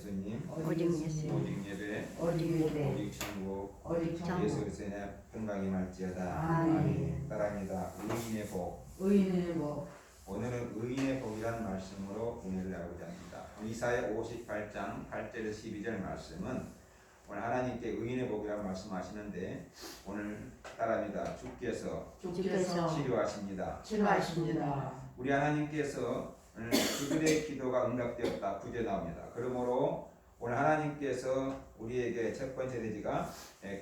예수님, 오직 예수님, 오직 예배, 오직 예배, 오직 천국, 오직 천국. 예수 그리스도의 평강이 말지어다. 아멘. 따라합니다. 의인의 복. 의인의 복. 오늘은 의인의 복이라는 말씀으로 은혜를 나누고자 합니다. 이사야 58장 8절에서 12절 말씀은 오늘 하나님께 의인의 복이라고 말씀하시는데 오늘 따라합니다. 주께서 치료하십니다. 우리 하나님께서 오늘 그들의 기도가 응답되었다. 9절 나옵니다. 그러므로 오늘 하나님께서 우리에게 첫 번째 대지가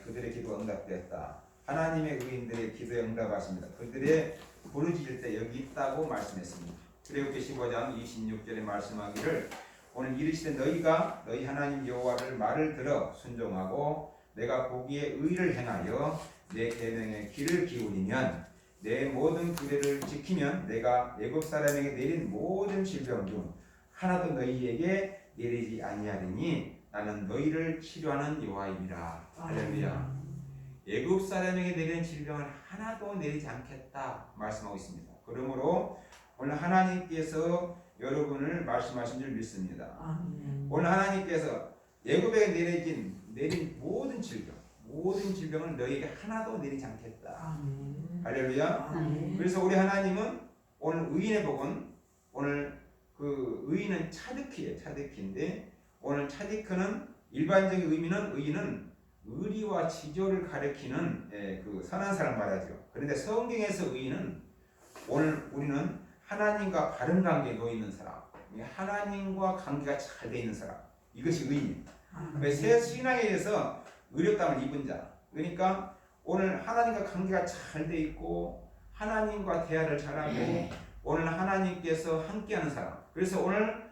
그들의 기도가 응답되었다. 하나님의 의인들의 기도에 응답하십니다. 그들의 부르짖을 때 여기 있다고 말씀했습니다. 출애굽기 15장 26절에 말씀하기를 오늘 이르시되 너희가 너희 하나님 여호와를 말을 들어 순종하고 내가 보기에 의를 행하여 내 계명에 귀를 기울이면 내 모든 규례를 지키면 내가 애굽 사람에게 내린 모든 질병 중 하나도 너희에게 내리지 아니하리니 나는 너희를 치료하는 여호와이니라. 할렐루야. 애굽 사람에게 내리는 질병을 하나도 내리지 않겠다 말씀하고 있습니다. 그러므로 오늘 하나님께서 여러분을 말씀하신 줄 믿습니다. 오늘 하나님께서 애굽에게 내린 모든 질병을 너희에게 하나도 내리지 않겠다. 할렐루야. 그래서 우리 하나님은 오늘 의인의 복은 오늘 그 의인은 차드키예요. 차드키인데 오늘 차드키는 일반적인 의미는 의리와 지조를 가리키는 그 선한 사람 말하죠. 그런데 성경에서 의인은 오늘 우리는 하나님과 바른 관계에 놓여 있는 사람, 하나님과 관계가 잘 돼 있는 사람, 이것이 의인입니다. 새 신앙에 대해서 의롭다함을 입은 자, 그러니까 오늘 하나님과 관계가 잘 돼 있고 하나님과 대화를 잘하고 오늘 하나님께서 함께하는 사람. 그래서 오늘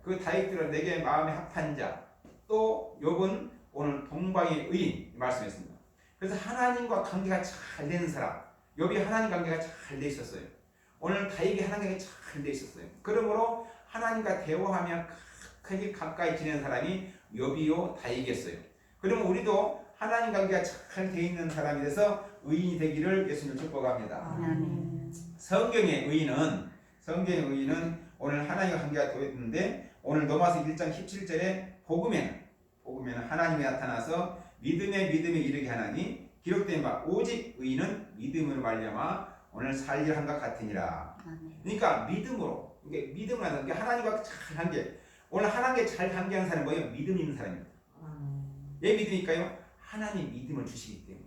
그 다윗들은 내게 마음에 합한 자, 또 욥은 오늘 동방의 의인 말씀했습니다. 그래서 하나님과 관계가 잘 되는 사람, 욥이 하나님 관계가 잘 돼 있었어요. 오늘 다윗이 하나님과 잘 돼 있었어요. 그러므로 하나님과 대화하며 크게 가까이 지내는 사람이 욥이요 다윗이었어요. 그러면 우리도 하나님 관계가 잘 돼 있는 사람이 돼서 의인이 되기를 예수님을 축복합니다. 성경의 의인은 오늘 하나님과 관계가 되어 있는데 오늘 로마서 1장 17절에 복음에는 하나님이 나타나서 믿음에 이르게 하나니 기록된 바 오직 의인은 믿음으로 말미암아 오늘 살기를 한것 같으니라. 그러니까 믿음으로 하는 게 하나님과 잘 관계. 오늘 하나님께 잘 관계하는 사람은 뭐예요? 믿음 있는 사람입니다. 왜 믿으니까요? 하나님 믿음을 주시기 때문에.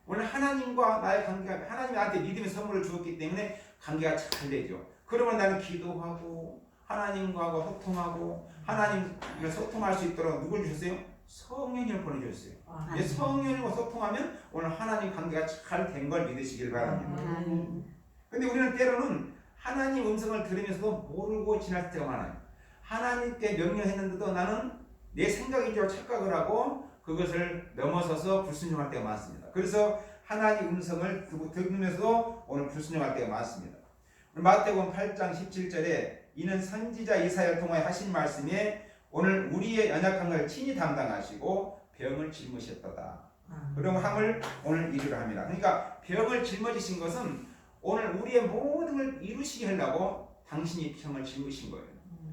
오늘 하나님과 나의 관계가 하나님이 나한테 믿음의 선물을 주었기 때문에 관계가 잘 되죠. 그러면 나는 기도하고 하나님과 소통하고 하나님과 소통할 수 있도록 누굴 주셨어요? 성령님을 보내주셨어요. 성령님과 소통하면 오늘 하나님 관계가 잘 된 걸 믿으시길 바랍니다. 근데 우리는 때로는 하나님 음성을 들으면서도 모르고 지날 때가 많아요. 하나님께 명령했는데도 나는 내 생각인 줄 착각을 하고 그것을 넘어서서 불순종할 때가 많습니다. 그래서 하나님 음성을 들으면서도 오늘 불순종할 때가 많습니다. 마태복음 8장 17절에 이는 선지자 이사야를 통하여 하신 말씀에 오늘 우리의 연약한 걸 친히 담당하시고 병을 짊으셨도다. 그런 함을 오늘 이루려 합니다. 그러니까 병을 짊어지신 것은 오늘 우리의 모든 걸 이루시게 하려고 당신이 병을 짊으신 거예요.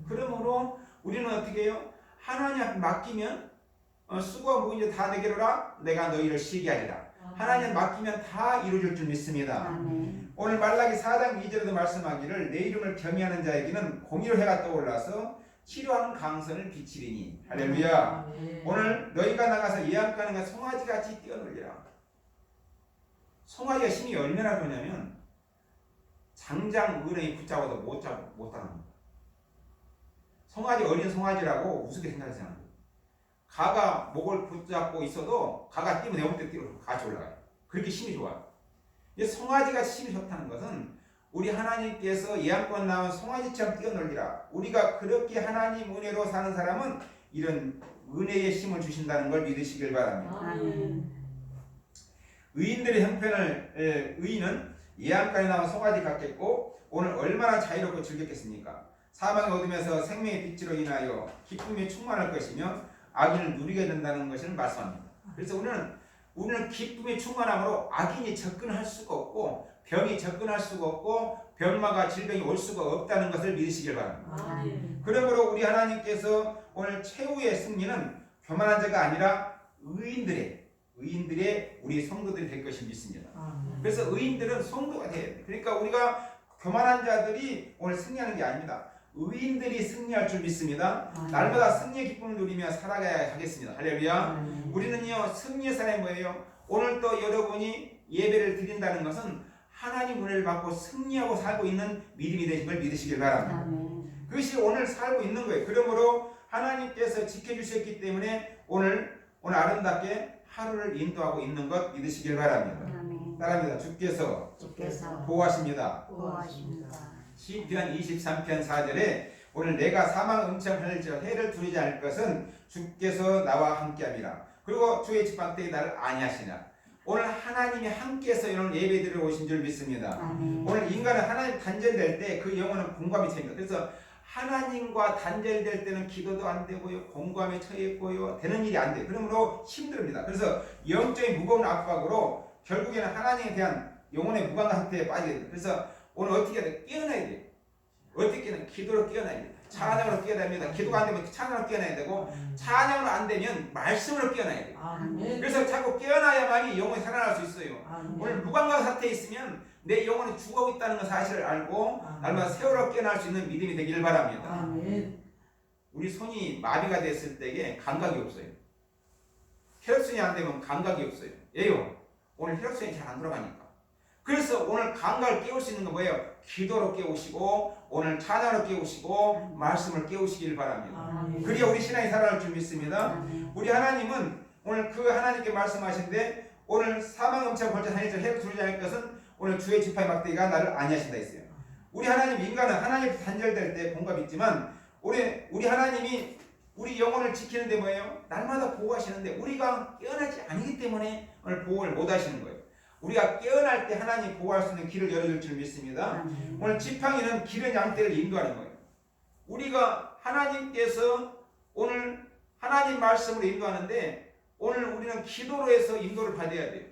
그러므로 우리는 어떻게 해요? 하나님 앞에 맡기면 수고와 무거운 다 내게로라 내가 너희를 쉬게 하리라. 하나님 맡기면 다 이루어질 줄 믿습니다. 오늘 말라기 4장 2절에도 말씀하기를 내 이름을 경외하는 자에게는 공의로 해가 떠올라서 치료하는 강선을 비치리니. 할렐루야. 오늘 너희가 나가서 예언가능한 송아지같이 뛰어놀리라. 송아지가 힘이 얼마나 좋냐면 장장 어른이 붙잡아도 못 따는 겁니다. 송아지 어린 송아지라고 우습게 생각하지 않아요. 가가 목을 붙잡고 있어도 가가 뛰면 내올 때 뛰고 같이 올라가요. 그렇게 힘이 좋아요. 송아지가 힘이 좋다는 것은 우리 하나님께서 예언권 나온 송아지처럼 뛰어놀리라. 우리가 그렇게 하나님 은혜로 사는 사람은 이런 은혜의 힘을 주신다는 걸 믿으시길 바랍니다. 의인들의 형편을 의인은 예언권에 나온 송아지 같겠고 오늘 얼마나 자유롭고 즐겼겠습니까? 사망의 어둠에서 생명의 빛으로 인하여 기쁨이 충만할 것이며 악인을 누리게 된다는 것을 말씀합니다. 그래서 우리는 기쁨이 충만함으로 악인이 접근할 수가 없고 병이 접근할 수가 없고 병마가 질병이 올 수가 없다는 것을 믿으시길 바랍니다. 아멘. 그러므로 우리 하나님께서 오늘 최후의 승리는 교만한 자가 아니라 의인들의 우리 성도들이 될 것을 믿습니다. 아멘. 그래서 의인들은 성도가 돼야 돼요. 그러니까 우리가 교만한 자들이 오늘 승리하는 게 아닙니다. 의인들이 승리할 줄 믿습니다. 날마다 승리의 기쁨을 누리며 살아가야 하겠습니다. 할렐루야. 우리는요, 승리의 사람이 뭐예요? 오늘 또 여러분이 예배를 드린다는 것은 하나님 은혜를 받고 승리하고 살고 있는 믿음이 되신 걸 믿으시길 바랍니다. 아멘. 그것이 오늘 살고 있는 거예요. 그러므로 하나님께서 지켜주셨기 때문에 오늘 아름답게 하루를 인도하고 있는 것 믿으시길 바랍니다. 아멘. 따라합니다. 주께서 주께서 보호하십니다. 보호하십니다. 시편 23편 4절에 오늘 내가 사망 음침할지라 해를 두리지 않을 것은 주께서 나와 함께함이라. 그리고 주의 집밖에 나를 아니하시냐. 오늘 하나님이 함께해서 오늘 예배드리러 오신 줄 믿습니다. 아멘. 오늘 인간은 하나님 단절될 때 그 영혼은 공감이 됩니다. 그래서 하나님과 단절될 때는 기도도 안 되고요, 공감에 처해 있고요, 되는 일이 안 돼요. 그러므로 힘듭니다. 그래서 영적인 무거운 압박으로 결국에는 하나님에 대한 영혼의 무관한 상태에 빠지게 됩니다. 그래서 오늘 어떻게 해야 돼? 깨어나야 돼요. 어떻게 하면 기도로 깨어나야 돼요. 찬양으로 깨어나야 됩니다. 기도가 안 되면 찬양으로 깨어나야 되고, 찬양으로 안 되면 말씀으로 깨어나야 돼요. 아멘. 그래서 자꾸 깨어나야만이 영혼이 살아날 수 있어요. 아멘. 오늘 무관한 상태에 있으면 내 영혼이 죽어 있다는 사실을 알고 날마다 세월호 깨어날 수 있는 믿음이 되기를 바랍니다. 아멘. 우리 손이 마비가 됐을 때에 감각이 없어요. 혈액순이 안 되면 감각이 없어요. 왜요? 오늘 혈액순이 잘 안 돌아가니까. 그래서 오늘 감각을 깨울 수 있는 건 뭐예요? 기도로 깨우시고 오늘 찬양으로 깨우시고 말씀을 깨우시길 바랍니다. 아멘. 그래야 우리 신앙이 살아날 줄 믿습니다. 아멘. 우리 하나님은 오늘 그 하나님께 말씀하신데 오늘 사망 음침한 벌자 산에서 해를 두르지 않을 것은 오늘 주의 지파의 막대기가 나를 아니하신다 했어요. 우리 하나님, 인간은 하나님께 단절될 때 공감이 있지만 우리 하나님이 우리 영혼을 지키는데 뭐예요? 날마다 보호하시는데 우리가 깨어나지 아니기 때문에 오늘 보호를 못 하시는 거예요. 우리가 깨어날 때 하나님 보호할 수 있는 길을 열어줄 줄 믿습니다. 아멘. 오늘 지팡이는 길의 양떼를 인도하는 거예요. 우리가 하나님께서 오늘 하나님 말씀으로 인도하는데 오늘 우리는 기도로 해서 인도를 받아야 돼요.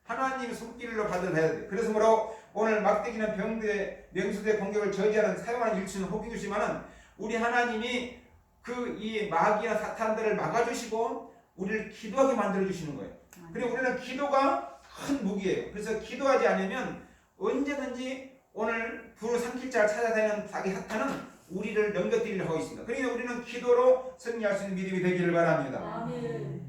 하나님의 손길로 받아야 돼요. 그래서 뭐라고 오늘 막대기는 병대, 명수대 공격을 저지하는 사용하는 일치는 호기 주시면은 우리 하나님이 그 이 마귀나 사탄들을 막아주시고 우리를 기도하게 만들어 주시는 거예요. 그리고 우리는 기도가 큰 무기예요. 그래서 기도하지 않으면 언제든지 오늘 불을 삼킬 자를 찾아다니는 자기 사탄은 우리를 넘겨뜨리려 하고 있습니다. 그러니까 우리는 기도로 승리할 수 있는 믿음이 되기를 바랍니다. 아멘.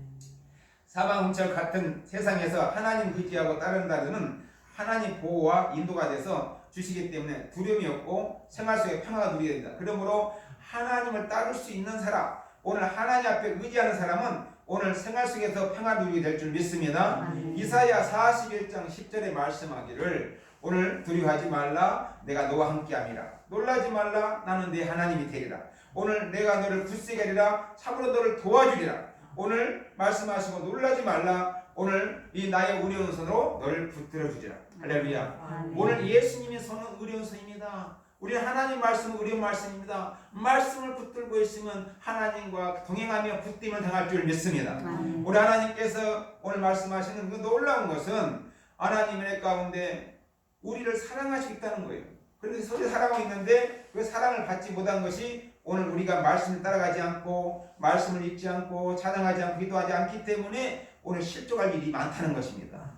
사망 음침 같은 세상에서 하나님 의지하고 따른다는 하나님 보호와 인도가 돼서 주시기 때문에 두려움이 없고 생활 속에 평화가 누리게 됩니다. 그러므로 하나님을 따를 수 있는 사람, 오늘 하나님 앞에 의지하는 사람은 오늘 생활 속에서 평화 누리게 될 줄 믿습니다. 아멘. 이사야 41장 10절에 말씀하기를 오늘 두려워하지 말라, 내가 너와 함께함이라. 놀라지 말라, 나는 네 하나님이 되리라. 오늘 내가 너를 굳세게 하리라, 참으로 너를 도와주리라. 오늘 말씀하시고 놀라지 말라, 오늘 이 나의 의로운 손으로 너를 붙들어 주리라. 할렐루야. 아멘. 오늘 예수님의 손은 의로운 손입니다. 우리 하나님 말씀은 의로운 말씀입니다. 말씀을 붙들고 있으면 하나님과 동행하며 붙들림을 당할 줄 믿습니다. 아멘. 우리 하나님께서 오늘 말씀하시는 그 놀라운 것은 하나님의 가운데 우리를 사랑하시고 있다는 거예요. 그런데 서로 사랑하고 있는데 그 사랑을 받지 못한 것이 오늘 우리가 말씀을 따라가지 않고 말씀을 읽지 않고 찬양하지 않고 기도하지 않기 때문에 오늘 실족할 일이 많다는 것입니다.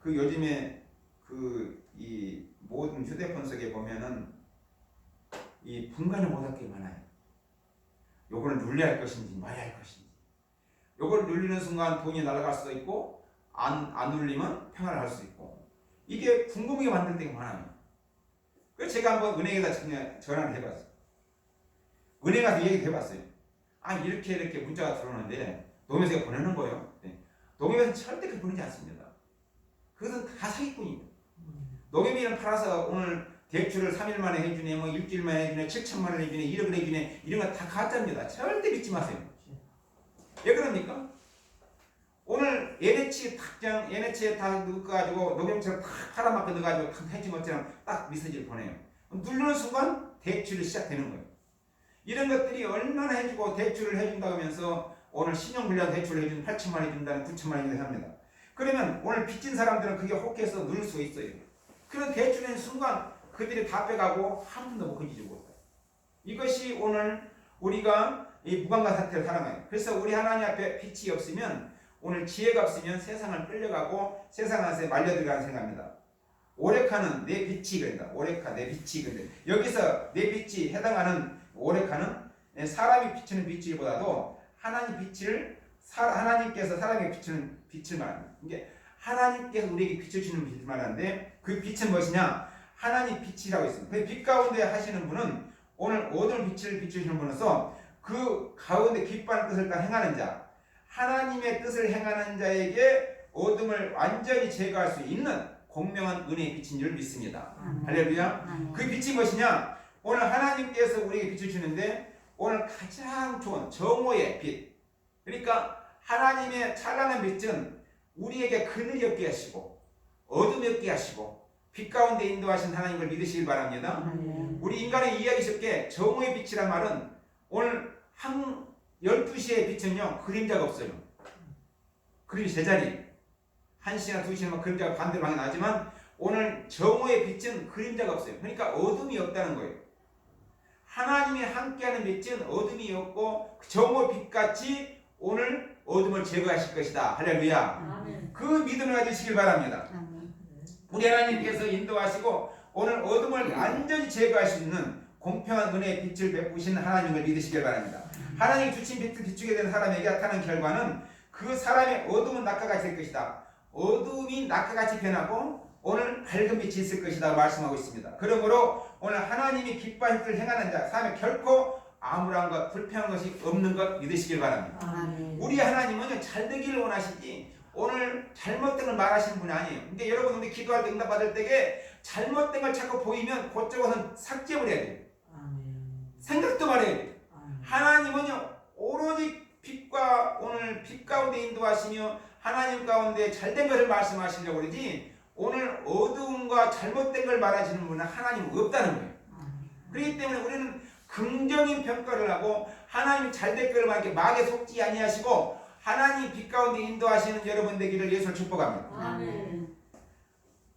그 요즘에 이 모든 휴대폰 속에 보면은 이 분간을 못할 게 많아요. 요걸 눌려야 할 것인지 말아야 할 것인지. 요걸 눌리는 순간 돈이 날아갈 수도 있고 안 눌리면 평화를 할 수 있고 이게 궁금하게 만들 때가 많아요. 그래서 제가 한번 은행에다 전화를 해봤어요. 은행 가서 얘기해봤어요. 아 이렇게 문자가 들어오는데 노무현세가 보내는 거예요. 네. 노무현은 절대 그렇게 보내지 않습니다. 그것은 다 사기꾼입니다. 노무현이는 팔아서 오늘 대출을 3일 만에 해주네, 뭐 일주일 만에 해주네, 7천만 원 해주네, 1억을 해주네, 이런 거 다 가짜입니다. 절대 믿지 마세요. 왜 그럽니까? 오늘 NH에 다 넣어가지고 녹용처럼 탁 팔아먹고 넣어가지고 탁 해준 것처럼 딱 메시지를 보내요. 누르는 순간 대출이 시작되는 거예요. 이런 것들이 얼마나 해주고 대출을 해준다고 하면서 오늘 신용불량 대출을 해준 8천만 원 해준다는 9천만 원이 합니다. 그러면 오늘 빚진 사람들은 그게 혹해서 누를 수 있어요. 그런 대출된 순간 그들이 다 빼가고 한 푼도 못 건지고 이것이 오늘 우리가 이 무감각 상태를 살아가요. 그래서 우리 하나님 앞에 빛이 없으면 오늘 지혜가 없으면 세상을 끌려가고 세상 안에 말려들어가는 생각입니다. 오레카는 내 빛이 그런다. 오레카 내 빛이 그런다. 여기서 내 빛이 해당하는 오레카는 사람이 비추는 빛보다도 하나님 빛을 하나님께서 사람에게 비추는 빛을 말합니다. 이게 하나님께서 우리에게 비춰주는 빛을 말하는데 그 빛은 무엇이냐? 하나님 빛이라고 있습니다. 그 빛 가운데 하시는 분은 오늘 어두운 빛을 비추시는 분으로서 그 가운데 기뻐하는 뜻을 다 행하는 자, 하나님의 뜻을 행하는 자에게 어둠을 완전히 제거할 수 있는 공명한 은혜의 빛인 줄 믿습니다. 할렐루야. 그 빛이 무엇이냐? 오늘 하나님께서 우리에게 비춰주시는데 오늘 가장 좋은 정오의 빛. 그러니까 하나님의 찬란한 빛은 우리에게 그늘이 없게 하시고 어둠이 없게 하시고 빛 가운데 인도하신 하나님을 믿으시길 바랍니다. 우리 인간의 이해하기 쉽게 정오의 빛이란 말은 오늘 한 12시의 빛은요 그림자가 없어요. 그림이 제자리 1시나 2시나 그림자가 반대로 방에 나지만 오늘 정오의 빛은 그림자가 없어요. 그러니까 어둠이 없다는 거예요. 하나님이 함께하는 빛은 어둠이 없고 정오 빛같이 오늘 어둠을 제거하실 것이다. 할렐루야. 그 믿음을 가지시길 바랍니다. 우리 하나님께서 인도하시고 오늘 어둠을 완전히 제거할 수 있는 공평한 은혜의 빛을 베푸신 하나님을 믿으시길 바랍니다. 하나님이 주신 빛을 비추게 된 사람에게 나타나는 결과는 그 사람의 어둠은 낙과 같이 될 것이다. 어둠이 낙과 같이 변하고 오늘 밝은 빛이 있을 것이다 말씀하고 있습니다. 그러므로 오늘 하나님이 기뻐하는 뜻을 행하는 자 사람의 결코 아무런 것 불평한 것이 없는 것 믿으시길 바랍니다. 우리 하나님은 잘되기를 원하시지 오늘 잘못된 걸 말하시는 분이 아니에요. 근데 여러분 우리 기도할 때 응답 받을 때에 잘못된 걸 자꾸 보이면 그쪽은 삭제를 해야 돼요. 생각도 말해야 돼요. 하나님은요 오로지 빛과 오늘 빛 가운데 인도하시며 하나님 가운데 잘된 것을 말씀하시려고 그러지 오늘 어두움과 잘못된 걸 말하시는 분은 하나님 없다는 거예요. 그렇기 때문에 우리는 긍정인 평가를 하고 하나님이 잘될 것을 말하게 막에 속지 아니하시고 하나님 빛 가운데 인도하시는 여러분 되기를 예수를 축복합니다.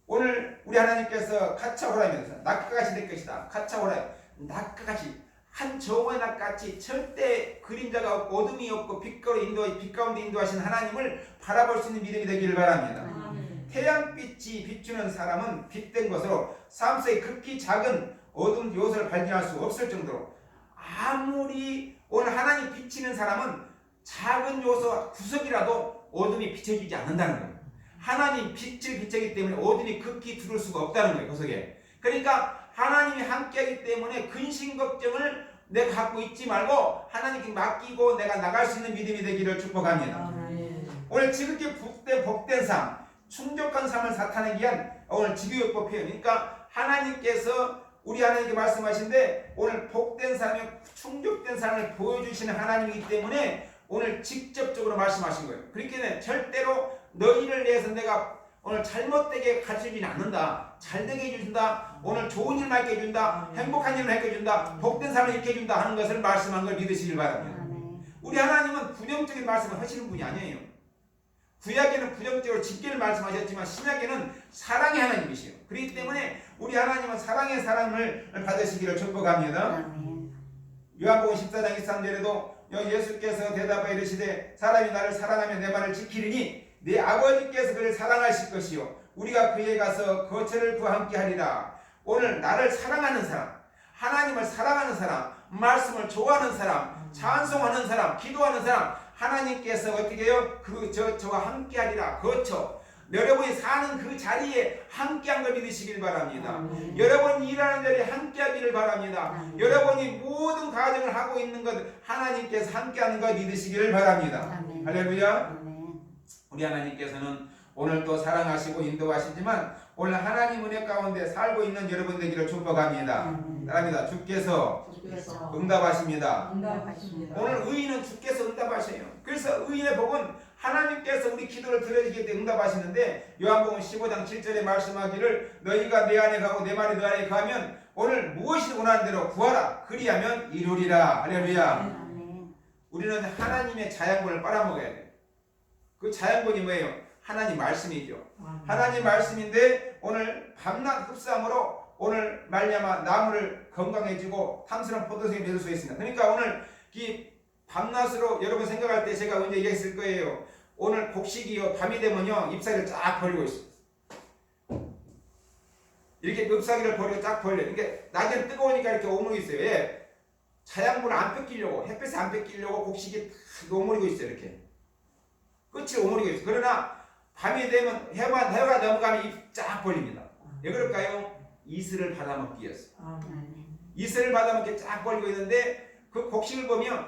오늘 우리 하나님께서 가차호라면서 낙가같이 될 것이다. 가차호라 낙가같이 한 정오의 낙같이 절대 그림자가 없고 어둠이 없고 빛 가운데 인도하시는 하나님을 바라볼 수 있는 믿음이 되기를 바랍니다. 태양빛이 비추는 사람은 빛된 것으로 삶 속에 극히 작은 어둠 요소를 발견할 수 없을 정도로 아무리 오늘 하나님 비치는 사람은 작은 요소 구석이라도 어둠이 비춰지지 않는다는 거예요. 하나님 빛을 비추기 때문에 어둠이 극히 들어올 수가 없다는 거예요. 그 속에. 그러니까 하나님이 함께하기 때문에 근심 걱정을 내가 갖고 있지 말고 하나님께 맡기고 내가 나갈 수 있는 믿음이 되기를 축복합니다. 오늘 지극히 복된 삶, 충족한 삶을 나타내기 위한 오늘 지교육법 표현. 그러니까 하나님께서 우리 하나님께 말씀하신데 오늘 복된 삶에 충족된 삶을 보여주시는 하나님이기 때문에 오늘 직접적으로 말씀하신 거예요. 그렇기 때문에 절대로 너희를 위해서 내가 오늘 잘못되게 가르쳐주지 않는다. 잘되게 해준다. 오늘 좋은 일만 있게 해준다. 행복한 일을 해준다. 복된 삶을 있게 해준다 하는 것을 말씀한 걸 믿으시길 바랍니다. 우리 하나님은 부정적인 말씀을 하시는 분이 아니에요. 구약에는 부정적으로 직계를 말씀하셨지만 신약에는 사랑의 하나님이시에요. 그렇기 때문에 우리 하나님은 사랑의 사랑을 받으시기를 축복합니다. 요한복음 14장 23절에도 예수께서 대답하여 이르시되 사람이 나를 사랑하면 내 말을 지키리니 내 아버지께서 그를 사랑하실 것이요 우리가 그에 가서 거처를 그와 함께 하리라. 오늘 나를 사랑하는 사람, 하나님을 사랑하는 사람, 말씀을 좋아하는 사람, 찬송하는 사람, 기도하는 사람 하나님께서 어떻게 해요? 저와 함께 하리라. 거처 여러분이 사는 그 자리에 함께한 걸 믿으시길 바랍니다. 여러분이 일하는 자리에 함께하기를 바랍니다. 여러분이 모든 가정을 하고 있는 것 하나님께서 함께하는 걸 믿으시기를 바랍니다. 할렐루야. 우리 하나님께서는 오늘 또 사랑하시고 인도하시지만 오늘 하나님 은혜 가운데 살고 있는 여러분 되기를 축복합니다. 따라합니다. 주께서 응답하십니다. 오늘 의인은 주께서 응답하셔요. 그래서 의인의 복은 하나님께서 우리 기도를 들어주기 때문에 응답하시는데 요한복음 15장 7절에 말씀하기를 너희가 내 안에 가고 내 말이 너 안에 가면 오늘 무엇이 원하는 대로 구하라. 그리하면 이루리라. 할렐루야. 우리는 하나님의 자양분을 빨아먹어야 돼요. 그 자양분이 뭐예요? 하나님 말씀이죠. 아멘. 하나님 말씀인데 오늘 밤낮 흡수함으로 오늘 말미암아 나무를 건강해지고 탐스러운 포도송이 맺을 수 있습니다. 그러니까 오늘 이 밤낮으로 여러분 생각할 때 제가 언제 얘기했을 거예요. 오늘 곡식이요 밤이 되면요 잎사귀를 쫙 벌리고 있어요. 이렇게 잎사귀를 벌리고 쫙 벌려요. 이게 낮에는 뜨거우니까 이렇게 오므리고 있어요. 예. 자양분을 안 뺏기려고 햇빛을 안 뺏기려고 곡식이 탁 오므리고 있어요. 이렇게 끝을 오므리고 있어요. 그러나 밤이 되면 해가 넘어가면 잎 쫙 벌립니다. 왜 그럴까요? 이슬을 받아먹기 위해서. 아멘. 이슬을 받아먹기 쫙 벌리고 있는데 그 곡식을 보면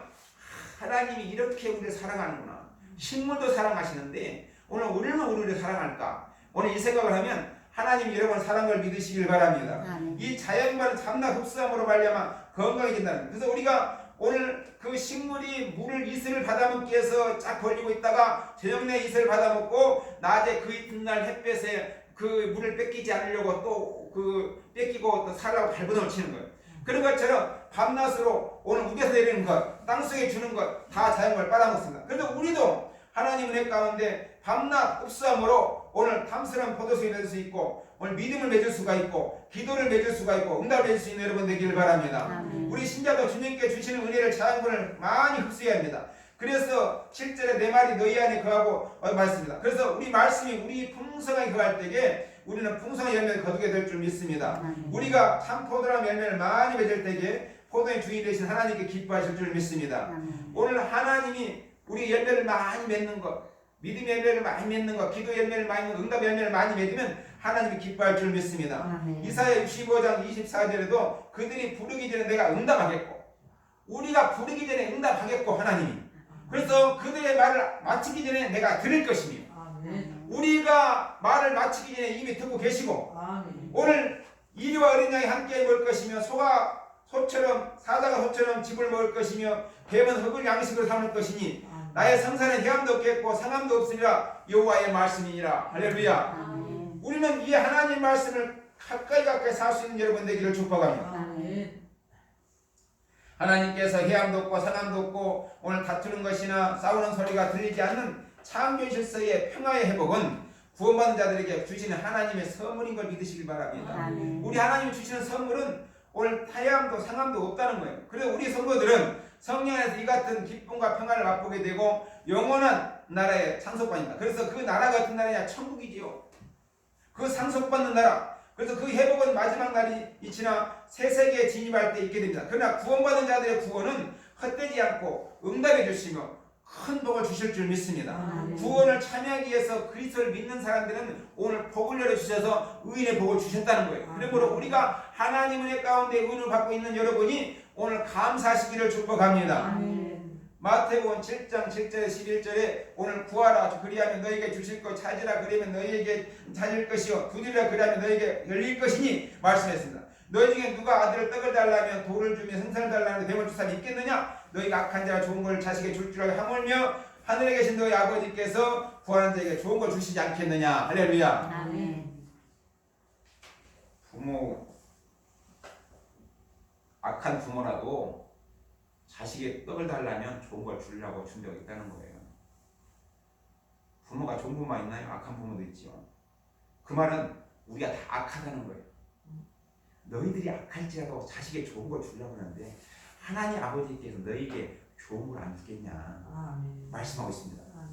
하나님이 이렇게 우리를 사랑하는구나. 식물도 사랑하시는데 오늘 우리를 사랑할까? 오늘 이 생각을 하면 하나님이 여러분 사랑을 믿으시길 바랍니다. 아멘. 이 자연과는 참나 흡수함으로 말미암아 건강해진다는. 그래서 우리가 오늘 그 식물이 물을 이슬을 받아먹기 위해서 쫙 벌리고 있다가 저녁 내 이슬을 받아먹고 낮에 그 이튿날 햇볕에 그 물을 뺏기지 않으려고 또 그 뺏기고 또 살라고 발버둥을 치는 거예요. 그런 것처럼 밤낮으로 오늘 위에서 내리는 것, 땅속에 주는 것 다 자연을 빨아먹습니다. 그래서 우리도 하나님 은혜 가운데 밤낮 흡수함으로 오늘 탐스러운 포도송이 맺을 수 있고 오늘 믿음을 맺을 수가 있고 기도를 맺을 수가 있고 응답을 맺을 수 있는 여러분 되기를 바랍니다. 아멘. 우리 신자도 주님께 주시는 은혜를 자양분을 많이 흡수해야 합니다. 그래서 7절에 내 말이 너희 안에 거하고 말씀입니다. 그래서 우리 말씀이 우리 풍성하게 거할 때에 우리는 풍성한 열매를 거두게 될 줄 믿습니다. 아멘. 우리가 참 포도랑 열매를 많이 맺을 때에 포도의 주인 되신 하나님께 기뻐하실 줄 믿습니다. 아멘. 오늘 하나님이 우리 열매를 많이 맺는 것, 믿음의 열매를 많이 맺는 것, 기도 열매를 많이 맺는 응답 열매를 많이 맺으면 하나님이 기뻐할 줄 믿습니다. 아멘. 이사야 65장 24절에도 그들이 부르기 전에 내가 응답하겠고 우리가 부르기 전에 응답하겠고 하나님이 그래서 그들의 말을 마치기 전에 내가 들을 것이며 아멘. 우리가 말을 마치기 전에 이미 듣고 계시고 아멘. 오늘 이리와 어린 양이 함께 먹을 것이며 사자가 소처럼 집을 먹을 것이며 뱀은 흙을 양식으로 삼을 것이니 나의 성산에 헤함도 없겠고 상함도 없으리라 여호와의 말씀이니라. 할렐루야. 아멘. 우리는 이 하나님 말씀을 가까이 살 수 있는 여러분 되기를 축복합니다. 아멘. 하나님께서 해함도 없고 상함도 없고 오늘 다투는 것이나 싸우는 소리가 들리지 않는 창조 질서의 평화의 회복은 구원받은 자들에게 주시는 하나님의 선물인 걸 믿으시길 바랍니다. 아멘. 우리 하나님이 주시는 선물은 오늘 해함도 상함도 없다는 거예요. 그래서 우리 성도들은 성령 안에서 이 같은 기쁨과 평화를 맛보게 되고 영원한 나라의 상속받습니다. 그래서 그 나라 같은 나라냐 천국이지요. 그 상속받는 나라. 그래서 그 회복은 마지막 날이 있으나 새 세계에 진입할 때 있게 됩니다. 그러나 구원받은 자들의 구원은 헛되지 않고 응답해 주시며 큰 복을 주실 줄 믿습니다. 아멘. 구원을 참여하기 위해서 그리스도를 믿는 사람들은 오늘 복을 열어주셔서 의인의 복을 주셨다는 거예요. 그러므로 우리가 하나님 은혜 가운데 의인을 받고 있는 여러분이 오늘 감사하시기를 축복합니다. 아멘. 마태복음 7장 7절에 11절에 오늘 구하라 그리하면 너에게 주실 것 찾으라 그러면 너에게 찾을 것이요 두드리라 그리하면 너에게 열릴 것이니 말씀했습니다. 너희 중에 누가 아들을 떡을 달라면 돌을 주며 생선을 달라는 뱀을 줄 사람이 있겠느냐? 너희가 악한 자가 좋은 걸 자식에게 줄 줄 알고 하물며 하늘에 계신 너희 아버지께서 구하는 자에게 좋은 걸 주시지 않겠느냐? 할렐루야. 아멘. 악한 부모라도 자식의 떡을 달라면 좋은 걸 주려고 준 적이 있다는 거예요. 부모가 좋은 부모만 있나요? 악한 부모도 있죠. 그 말은 우리가 다 악하다는 거예요. 너희들이 악할지라도 자식에 좋은 걸 주려고 하는데 하나님 아버지께서 너희에게 좋은 걸 안 주겠냐 아멘. 말씀하고 있습니다. 아멘.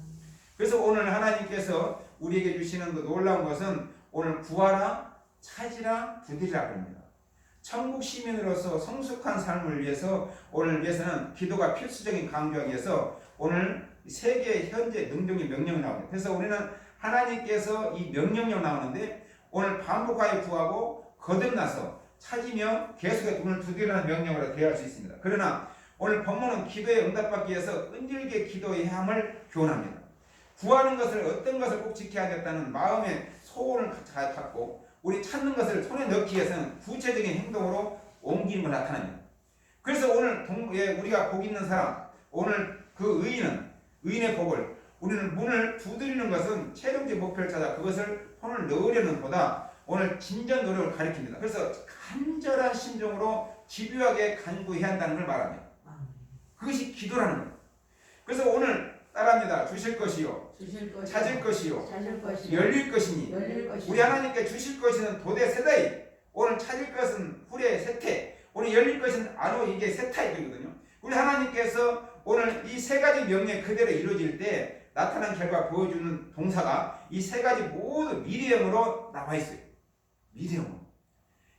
그래서 오늘 하나님께서 우리에게 주시는 그 놀라운 것은 오늘 구하라, 찾으라, 두드리라 합니다. 천국 시민으로서 성숙한 삶을 위해서 오늘 위해서는 기도가 필수적인 강조하기 위해서 오늘 세계 현재 능동의 명령이 나옵니다. 그래서 우리는 하나님께서 이 명령이 나오는데 오늘 반복하여 구하고 거듭나서 찾으며 계속해 문을 두드리라는 명령으로 대할 수 있습니다. 그러나 오늘 본문은 기도에 응답받기 위해서 끈질기게 기도해야 함을 교훈합니다. 구하는 것을 어떤 것을 꼭 지켜야겠다는 마음의 소원을 갖고 우리 찾는 것을 손에 넣기 위해서는 구체적인 행동으로 옮기는 걸 나타냅니다. 그래서 오늘 우리가 복 있는 사람, 오늘 그 의인의 복을 우리는 문을 두드리는 것은 최종적 목표를 찾아 그것을 손을 넣으려는 보다 오늘 진전 노력을 가리킵니다. 그래서 간절한 심정으로 집요하게 간구해야 한다는 걸 말합니다. 그것이 기도라는 거예요. 그래서 오늘 따라합니다. 주실 것이요 주실 것이요 찾을 것이요 찾을 것이요 열릴 것이니 열릴 것이요 우리 하나님께 주실 것은 도대 세다이 오늘 찾을 것은 후레 세태 오늘 열릴 것은 안오 이게 세타이거든요. 우리 하나님께서 오늘 이 세 가지 명령 그대로 이루어질 때 나타난 결과 보여주는 동사가 이 세 가지 모두 미래형으로 나와 있어요. 미래형으로.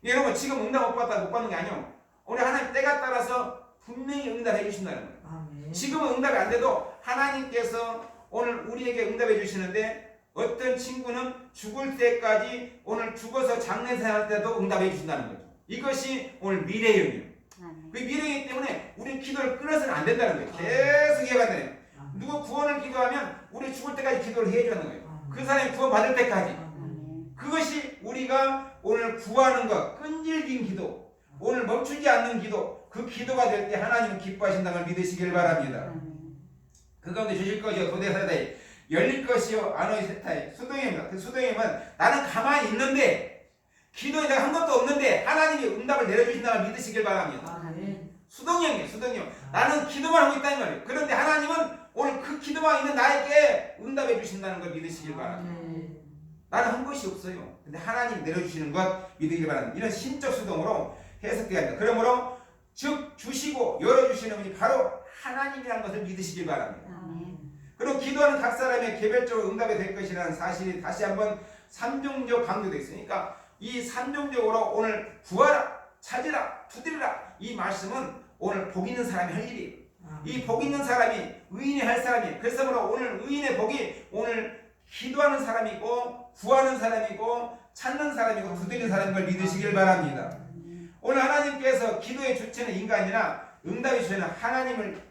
여러분 지금 응답 못 받다 못 받는 게 아니에요. 우리 하나님 때가 따라서 분명히 응답해 주신다는 거예요. 아멘. 지금은 응답이 안 돼도 하나님께서 오늘 우리에게 응답해 주시는데 어떤 친구는 죽을 때까지 오늘 죽어서 장례생할 때도 응답해 주신다는 거죠. 이것이 오늘 미래형이에요. 그 미래이기 때문에 우리 기도를 끊어서는 안 된다는 거예요. 계속 이어간다는 거예요. 누구 구원을 기도하면 우리 죽을 때까지 기도를 해줘야 하는 거예요. 그 사람이 구원 받을 때까지. 그것이 우리가 오늘 구하는 것, 끈질긴 기도, 오늘 멈추지 않는 기도, 그 기도가 될 때 하나님은 기뻐하신다는 걸 믿으시길 바랍니다. 그 가운데 주실 것이요 도대사다이 열릴 것이요 안오이 세타이 수동임입니다. 그 수동임은 나는 가만히 있는데 기도에 내가 한 것도 없는데 하나님이 응답을 내려주신다는 걸 믿으시길 바랍니다. 아멘. 수동형이에요. 수동형. 나는 기도만 하고 있다는 말이에요. 그런데 하나님은 오늘 그 기도만 있는 나에게 응답해 주신다는 걸 믿으시길 바랍니다. 아멘. 나는 한 것이 없어요. 근데 하나님이 내려주시는 것 믿으길 바랍니다. 이런 신적 수동으로 해석되어야 합니다. 그러므로 즉 주시고 열어주시는 분이 바로 하나님이라는 것을 믿으시길 바랍니다. 그리고 기도하는 각 사람의 개별적으로 응답이 될 것이라는 사실이 다시 한번 삼중적 강조되어 있으니까 이 삼중적으로 오늘 구하라, 찾으라, 두드리라 이 말씀은 오늘 복 있는 사람이 할 일이에요. 이 복 있는 사람이 의인이 할 사람이에요. 그래서 오늘 의인의 복이 오늘 기도하는 사람이고 구하는 사람이고 찾는 사람이고 두드리는 사람인 걸 믿으시길 바랍니다. 오늘 하나님께서 기도의 주체는 인간이나 응답의 주체는 하나님을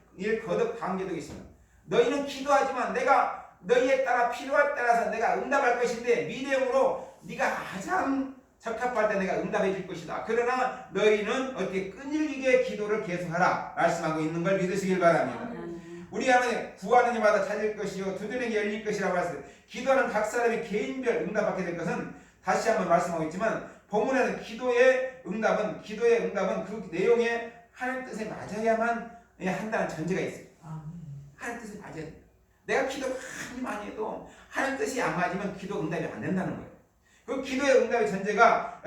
거듭 강조되고 있습니다. 너희는 기도하지만 내가 너희에 따라 필요에 따라서 내가 응답할 것인데 미래형으로 네가 가장 적합할 때 내가 응답해 줄 것이다. 그러나 너희는 어떻게 끈질기게 기도를 계속하라 말씀하고 있는 걸 믿으시길 바랍니다. 우리 하나님 구하는 이마다 찾을 것이요 두드리는 게 열릴 것이라고 했을 때 기도하는 각 사람이 개인별 응답받게 될 것은 다시 한번 말씀하고 있지만 본문에는 기도의 응답은 그 내용에 하나님 뜻에 맞아야만 한다는 전제가 있어요. 하나님 뜻에 맞아야 돼요. 내가 기도를 많이 해도 하나님 뜻이 안 맞으면 기도 응답이 안 된다는 거예요. 그 기도의 응답의 전제가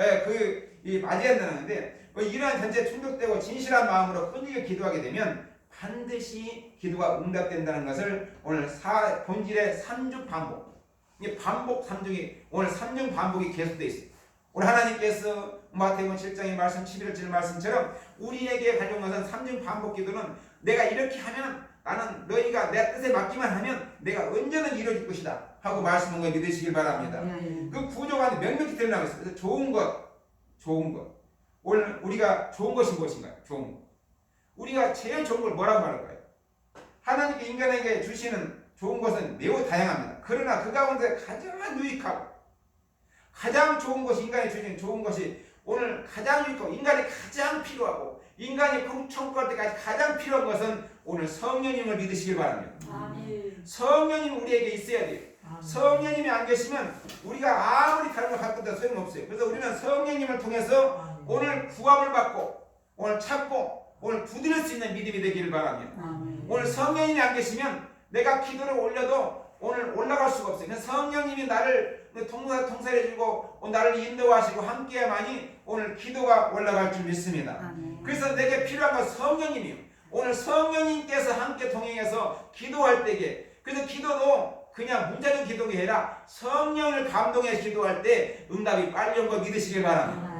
맞아야 된다는데 이러한 전제에 충족되고 진실한 마음으로 끈질기게 기도하게 되면 반드시 기도가 응답된다는 것을 오늘 본질의 삼중 반복, 반복 삼중이 오늘 삼중 반복이 계속되어 있어요. 오늘 하나님께서 마태복음 7장의 말씀 11절 말씀처럼 우리에게 가져온 것은 삼중 반복 기도는 내가 이렇게 하면 나는 너희가 내 뜻에 맞기만 하면 내가 언제든 이루어질 것이다 하고 말씀한 걸 믿으시길 바랍니다. 그 구조가 명백히 드러나고 있어요. 그래서 좋은 것. 오늘 우리가 좋은 것이 무엇인가요? 좋은 것. 우리가 제일 좋은 걸 뭐라고 말할까요? 하나님께 인간에게 주시는 좋은 것은 매우 다양합니다. 그러나 그 가운데 가장 유익하고 가장 좋은 것이 인간이 주시는 좋은 것이 오늘 가장 유익하고 인간이 가장 필요하고 인간이 청구할 때까지 가장 필요한 것은 오늘 성령님을 믿으시길 바랍니다. 성령님 우리에게 있어야 돼요. 성령님이 안 계시면 우리가 아무리 다른 걸 갖고 다 소용없어요. 그래서 우리는 성령님을 통해서 오늘 구함을 받고 오늘 찾고 오늘 두드릴 수 있는 믿음이 되기를 바랍니다. 오늘 성령님이 안 계시면 내가 기도를 올려도 오늘 올라갈 수가 없어요. 성령님이 나를 통솔해주고 나를 인도하시고 함께야만이 오늘 기도가 올라갈 줄 믿습니다. 그래서 내게 필요한 건 성령님이에요. 오늘 성령님께서 함께 동행해서 기도할 때에 그래서 기도도 그냥 문자적 기도가 아니라 성령을 감동해서 기도할 때 응답이 빨리 온 걸 믿으시길 바랍니다.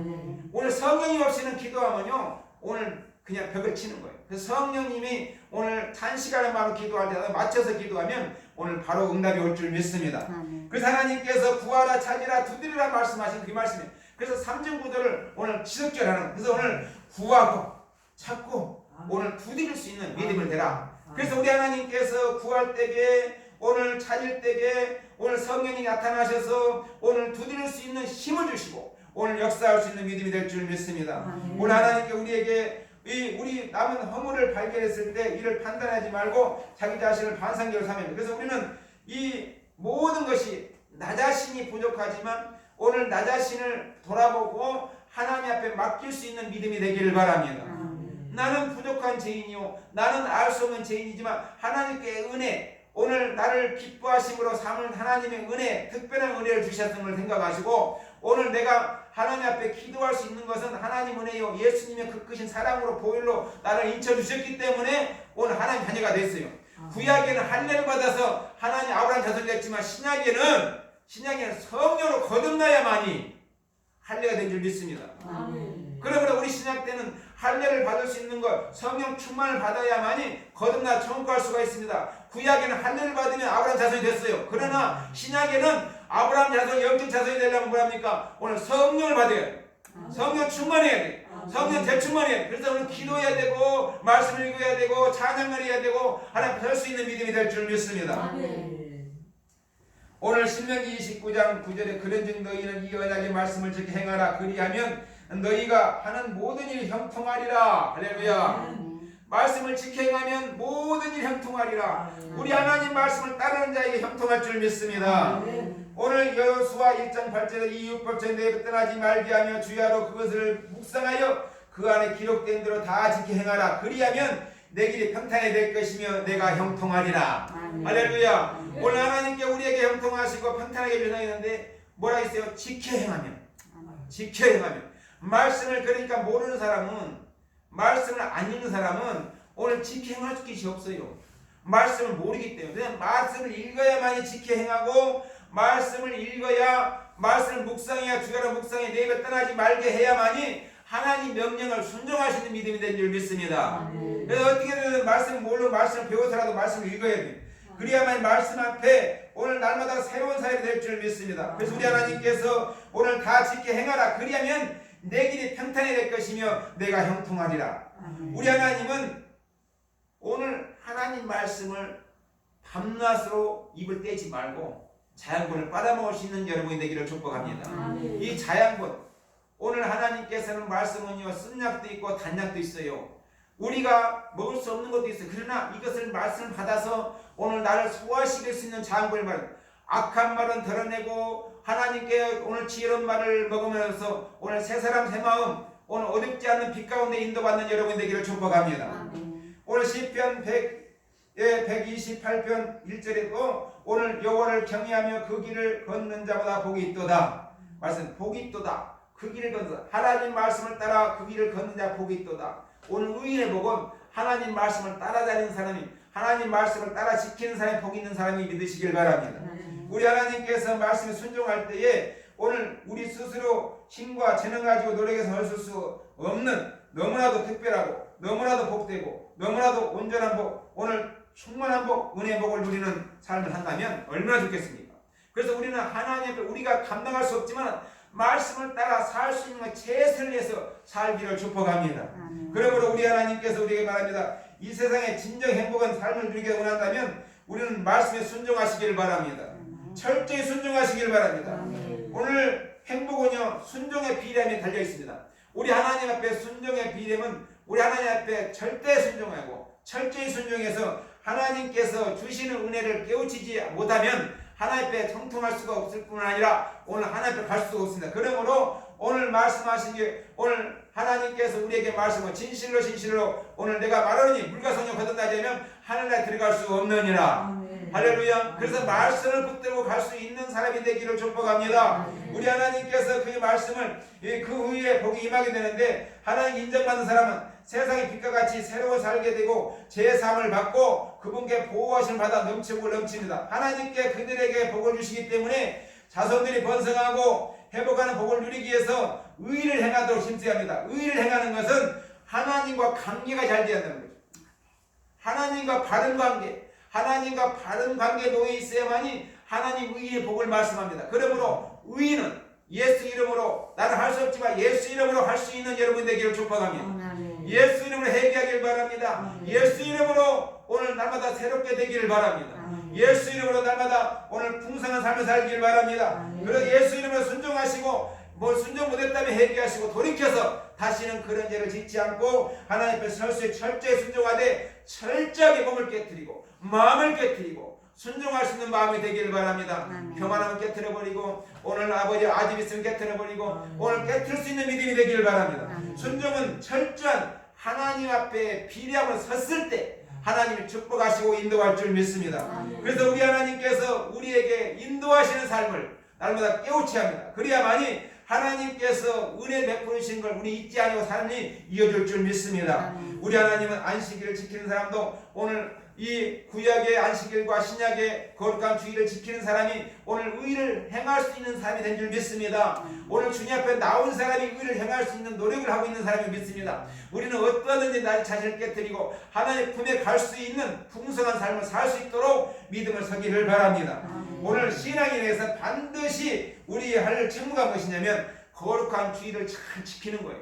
오늘 성령님 없이는 기도하면요 오늘 그냥 벽을 치는 거예요. 그래서 성령님이 오늘 단시간의 마음으로 기도할 때 맞춰서 기도하면 오늘 바로 응답이 올 줄 믿습니다. 그래서 하나님께서 구하라 찾으라 두드리라 말씀하신 그 말씀이에요. 그래서 삼중 구도를 오늘 지속적으로 하는 거예요. 그래서 오늘 구하고 찾고 오늘 두드릴 수 있는 믿음을 대라. 그래서 우리 하나님께서 구할 때에 오늘 찾을 때에 오늘 성령이 나타나셔서 오늘 두드릴 수 있는 힘을 주시고 오늘 역사할 수 있는 믿음이 될 줄 믿습니다. 오늘 하나님께 우리에게 우리 남은 허물을 발견했을 때 이를 판단하지 말고 자기 자신을 반성적으로 삼아야. 그래서 우리는 이 모든 것이 나 자신이 부족하지만 오늘 나 자신을 돌아보고 하나님 앞에 맡길 수 있는 믿음이 되기를 바랍니다. 나는 부족한 죄인이요 나는 알 수 없는 죄인이지만 하나님께 은혜 오늘 나를 기뻐하심으로 삼은 하나님의 은혜, 특별한 은혜를 주셨음을 생각하시고 오늘 내가 하나님 앞에 기도할 수 있는 것은 하나님 은혜요 예수님의 그 크신 사랑으로 보혈로 나를 인쳐주셨기 때문에 오늘 하나님 자녀가 됐어요. 구약에는 할례를 받아서 하나님 아브라함 자손이 됐지만 신약에는 성령으로 거듭나야만이 할례가 된 줄 믿습니다. 그러므로 우리 신약 때는 할례를 받을 수 있는 것, 성령 충만을 받아야만이 거듭나 천국할 수가 있습니다. 구약에는 할례를 받으면 아브라함 자손이 됐어요. 그러나 신약에는 아브라함 자손, 영적 자손이 되려면 뭐합니까? 오늘 성령을 받아야 돼요. 성령 충만해야 돼요. 성령 대충만해야 돼요. 그래서 오늘 기도해야 되고 말씀을 읽어야 되고 찬양을 해야 되고 하나님 할 수 있는 믿음이 될 줄 믿습니다. 오늘 신명기 29장 9절에 그런즉 너희는 이 언약의 말씀을 지켜 행하라. 그리하면 너희가 하는 모든 일이 형통하리라. 할렐루야. 말씀을 지켜 행하면 모든 일이 형통하리라. 우리 하나님 말씀을 따르는 자에게 형통할 줄 믿습니다. 오늘 여호수아 1장 8절에 이 율법책을 내게 떠나지 말게 하며 주야로 그것을 묵상하여 그 안에 기록된 대로 다 지켜 행하라. 그리하면 내 길이 평탄이 될 것이며 내가 형통하리라. 할렐루야. 오늘 하나님께 우리에게 형통하시고 평탄하게 변하였는데 뭐라 했어요? 지켜 행하면. 지켜 행하면. 말씀을 그러니까 모르는 사람은, 말씀을 안 읽는 사람은 오늘 지켜 행할 것이 없어요. 말씀을 모르기 때문에. 그냥 말씀을 읽어야만이 지켜 행하고 말씀을 읽어야, 말씀을 묵상해야, 주야로 묵상해 내가 떠나지 말게 해야만이 하나님 명령을 순종하시는 믿음이 된 줄 믿습니다. 그래서 어떻게든 말씀을 모르고 말씀을 배워서라도 말씀을 읽어야 돼요. 그래야만 말씀 앞에 오늘 날마다 새로운 사람이 될 줄 믿습니다. 그래서 우리 하나님께서 오늘 다 지켜 행하라. 그리하면 내 길이 평탄이 될 것이며 내가 형통하리라. 우리 하나님은 오늘 하나님 말씀을 밤낮으로 입을 떼지 말고 자양분을 빨아먹을 수 있는 여러분이 되기를 축복합니다. 이 자양분, 오늘 하나님께서는 말씀은요 쓴약도 있고 단약도 있어요. 우리가 먹을 수 없는 것도 있어요. 그러나 이것을 말씀을 받아서 오늘 나를 소화시킬 수 있는 자양분을 말합니다. 악한 말은 덜어내고 하나님께 오늘 지혜로운 말을 먹으면서 오늘 새 사람 새 마음, 오늘 어둡지 않는 빛 가운데 인도받는 여러분 되기를 축복합니다. 오늘 시편 128편 1절에도 오늘 여호와를 경외하며 그 길을 걷는 자보다 복이 있도다. 말씀 복이 있도다. 그 길을 걷는다. 하나님 말씀을 따라 그 길을 걷는 자 복이 있도다. 오늘 의인의 복은 하나님 말씀을 따라다니는 사람이, 하나님 말씀을 따라 지키는 사람이 복 있는 사람이 믿으시길 바랍니다. 우리 하나님께서 말씀에 순종할 때에 오늘 우리 스스로 힘과 재능 가지고 노력해서 할 수 없는 너무나도 특별하고 너무나도 복되고 너무나도 온전한 복, 오늘 충만한 복, 은혜의 복을 누리는 삶을 한다면 얼마나 좋겠습니까? 그래서 우리는 하나님 앞에 우리가 감당할 수 없지만 말씀을 따라 살 수 있는 최선을 해서 살기를 축복합니다. 그러므로 우리 하나님께서 우리에게 말합니다. 이 세상에 진정 행복한 삶을 누리게 원한다면 우리는 말씀에 순종하시길 바랍니다. 철저히 순종하시길 바랍니다. 오늘 행복은요 순종의 비례함에 달려 있습니다. 우리 하나님 앞에 순종의 비례함은 우리 하나님 앞에 절대 순종하고 철저히 순종해서 하나님께서 주시는 은혜를 깨우치지 못하면 하나님 앞에 형통할 수가 없을 뿐 아니라 오늘 하나님 앞에 갈 수가 없습니다. 그러므로 오늘 말씀하신 게 오늘 하나님께서 우리에게 말씀을 진실로 오늘 내가 말하노니 물과 성령 거듭나려면 하늘나라에 들어갈 수 없느니라. 할렐루야. 그래서 말씀을 붙들고 갈 수 있는 사람이 되기를 축복합니다. 우리 하나님께서 그 말씀을 그 위에 복이 임하게 되는데 하나님 인정받는 사람은 세상의 빛과 같이 새로워 살게 되고 제3을 받고 그분께 보호하심을 받아 넘칩니다. 하나님께 그들에게 복을 주시기 때문에 자손들이 번성하고 회복하는 복을 누리기 위해서 의를 행하도록 힘써야 합니다. 의를 행하는 것은 하나님과 관계가 잘 되어야 한다는 거죠. 하나님과 바른 관계, 하나님과 바른 관계에 놓여 있어야만이 하나님 의의 복을 말씀합니다. 그러므로 의는 예수 이름으로 나는 할 수 없지만 예수 이름으로 할 수 있는 여러분 되기를 축복합니다. 예수 이름으로 회개하길 바랍니다. 예수 이름으로 오늘 날마다 새롭게 되기를 바랍니다. 예수 이름으로 날마다 오늘 풍성한 삶을 살기를 바랍니다. 그리고 예수 이름으로 순종하시고 순종 못했다면 회개하시고 돌이켜서 다시는 그런 죄를 짓지 않고 하나님 앞에 설 수 있게 철저히 순종하되 철저하게 몸을 깨트리고 마음을 깨트리고 순종할 수 있는 마음이 되기를 바랍니다. 교만하면 깨트려버리고 오늘 아버지 아집 있으면 깨트려버리고 오늘 깨트릴 수 있는 믿음이 되기를 바랍니다. 순종은 철저한 하나님 앞에 비례함을 섰을 때 하나님이 축복하시고 인도할 줄 믿습니다. 아멘. 그래서 우리 하나님께서 우리에게 인도하시는 삶을 날마다 깨우치 합니다. 그래야만이 하나님께서 은혜 베푸신 걸 우리 잊지 아니하고 삶이 이어질 줄 믿습니다. 아멘. 우리 하나님은 안식일을 지키는 사람도 오늘 이 구약의 안식일과 신약의 거룩한 주일을 지키는 사람이 오늘 의를 행할 수 있는 사람이 된 줄 믿습니다. 오늘 주님 앞에 나온 사람이 의를 행할 수 있는 노력을 하고 있는 사람이 믿습니다. 우리는 어떠하든지 나 자신을 깨뜨리고 하나님의 품에 갈 수 있는 풍성한 삶을 살 수 있도록 믿음을 서기를 바랍니다. 오늘 신앙에 대해서 반드시 우리 할 책무가 무엇이냐면 거룩한 주의를 잘 지키는 거예요.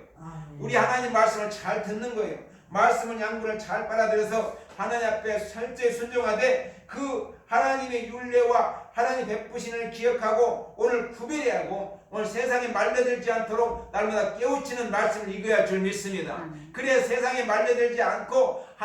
우리 하나님 말씀을 잘 듣는 거예요. 말씀을 양분을 잘 빨아들여서 하나님 앞에 철저히 순종하되 그 하나님의 율례와 하나님 베푸신을 기억하고 오늘 구별해야 하고 오늘 세상에 말려들지 않도록 날마다 깨우치는 말씀을 읽어야 할 줄 믿습니다. 그래야 세상에 말려들지 않고